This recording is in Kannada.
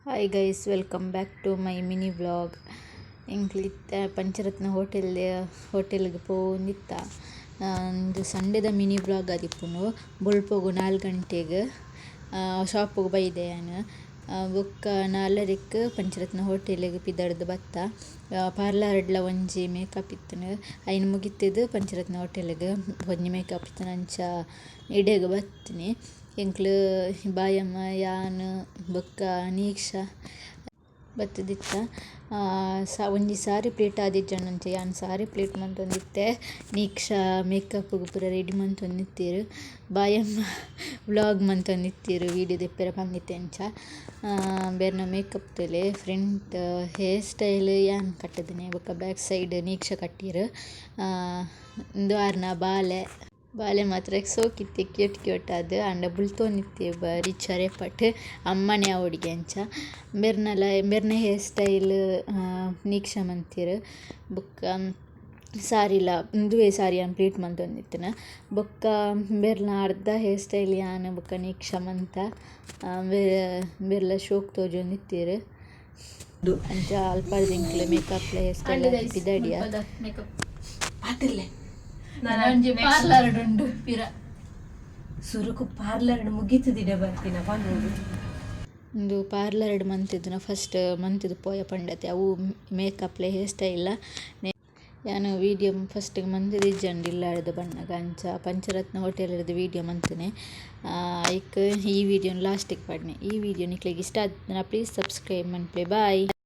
Hi guys, welcome back to my mini vlog. ಎಂಕ್ಲಿತ್ತ ಪಂಚರತ್ನ ಹೋಟೆಲ್ಗೆ ಪೋನಿತ್ತ ಒಂದು ಸಂಡೆದ ಮಿನಿ ವ್ಲಾಗ್ ಆದಿಪ್ಪುನು. ಬೊಳ್ಪೋಗು 4 ಗಂಟೆಗೆ ಶಾಪಿಗೆ ಬೈದೆ ನಾನು. ಬೊಕ್ಕ 4ಕ್ಕೆ ಪಂಚರತ್ನ ಹೋಟೆಲಿಗೆ ಪಿದಡ್ದು ಬತ್ತ. ಪಾರ್ಲರ್ಡ್ಲ ಒಂಜಿ ಮೇಕಪ್ ಇತ್ತುನು ಐನ್ ಮುಗಿತಿದ್ದು ಪಂಚರತ್ನ ಹೋಟೆಲಿಗೆ ಒಂಜಿ ಮೇಕಪ್ ಇತ್ತುನು ಅಂಚ ಇಡೆಗ್ ಬತ್ತೀನಿ. ಎಂಕ್ಲು ಬಾಯಮ್ಮ ಯಾನ್ ಬೊಕ್ಕ ನೀಕ್ಷಾ ಬತ್ತದಿತ್ತ. ಒಂಜಿ ಸಾರಿ ಪ್ಲೇಟ್ ಆದಿಜ್ಜಂಡಂಚ ಯಾನ್ ಸಾರಿ ಪ್ಲೇಟ್ ಮಂತೊಂದಿತ್ತೆ, ನೀಕ್ಷಾ ಮೇಕಪ್ಗೆ ಪೂರ ರೆಡಿ ಮಂತೊಂದಿತ್ತೆರ್, ಬಾಯಮ್ಮ ವ್ಲಾಗ್ ಮಂತೊಂದಿತ್ತೆರ್ ವೀಡಿಯೋ ದೆಪ್ಪರೆ ಪಂದಿತ್ತೆ ಅಂಚ. ಬೇರ್ನ ಮೇಕಪ್ ತೂಲೆ ಫ್ರಂಟ್ ಹೇರ್ ಸ್ಟೈಲ್ ಯಾನ್ ಕಟ್ಟದಿನಿ, ಬೊಕ್ಕ ಬ್ಯಾಕ್ ಸೈಡ್ ನೀಕ್ಷಾ ಕಟ್ಟಿರ್. ಉಂದು ಆರ್ನ ಬಾಲೆ ಮಾತ್ರ ಸೋಕಿತ್ತೆ ಕ್ಯೂಟ್ ಆದ್ ಆಂಡ ಬುಲ್ತೋನಿತ್ತೆ ಬಾರಿ ಚರೆಪಟ್ ಅಮ್ಮನೆ ಅವಡಿಗೆ ಅಂಚ. ಬೆರ್ನ ಹೇರ್ ಸ್ಟೈಲ್ ನೀಕ್ಷಾ ಮಂತೆರ್. ಬೊಕ್ಕ ಸಾರಿಲ ಉಂದುವೆ ಸಾರಿ ಯಾನ್ ಪ್ಲೀಟ್ ಮಂತೊಂದಿತ್ತುನ. ಬೊಕ್ಕ ಬೆರ್ನ ಅರ್ಧ ಹೇರ್ ಸ್ಟೈಲ್ ಯಾನ್ ಬೊಕ್ಕ ನೀಕ್ಷಾ ಮಂತ ಬೆರ್ಲ ಶೋಕ್ ತೋಜೊಂದಿತ್ತೆರ್. ಅಂಚ ಅಲ್ಪಾರ್ದ್ ಎಂಕ್ಲೆ ಮೇಕಪ್ಲ ಹೇರ್ ಸ್ಟೈಲ್ ಪಿದಡಿಯ ಸುರುಕು ಪಾರ್ಲರ್ ಮುಗಿತದಿಡೆ ಬರ್ತೀನ ಬಂದು ಒಂದು ಪಾರ್ಲರ್ಡ್ ಮಂತಿದ್ನ ಫಸ್ಟ್ ಮಂತಿದ್ದು ಪೋಯ ಪಂಡತೆ ಅವು ಮೇಕಪ್ಲೆ ಹೇರ್ ಸ್ಟೈಲ ಯಾನು ವೀಡಿಯೋ ಫಸ್ಟಿಗೆ ಮಂತಿದಿಜ್ಜಂಡು ಇಲ್ಲಾಡ್ದು ಬಣ್ಣಗ ಅಂಚ ಪಂಚರತ್ನ ಹೋಟೆಲ್ದು ವೀಡಿಯೋ ಮಂತನೆ. ಐಕ್ ಈ ವಿಡಿಯೋನ ಲಾಸ್ಟಿಗೆ ಪಡ್ನೆ. ಈ ವಿಡಿಯೋ ನಿಕ್ಲೆಗ್ ಇಷ್ಟ ಆದ್ರೆ ಪ್ಲೀಸ್ ಸಬ್ಸ್ಕ್ರೈಬ್ ಮನ್ಪೆ. ಬಾಯ್.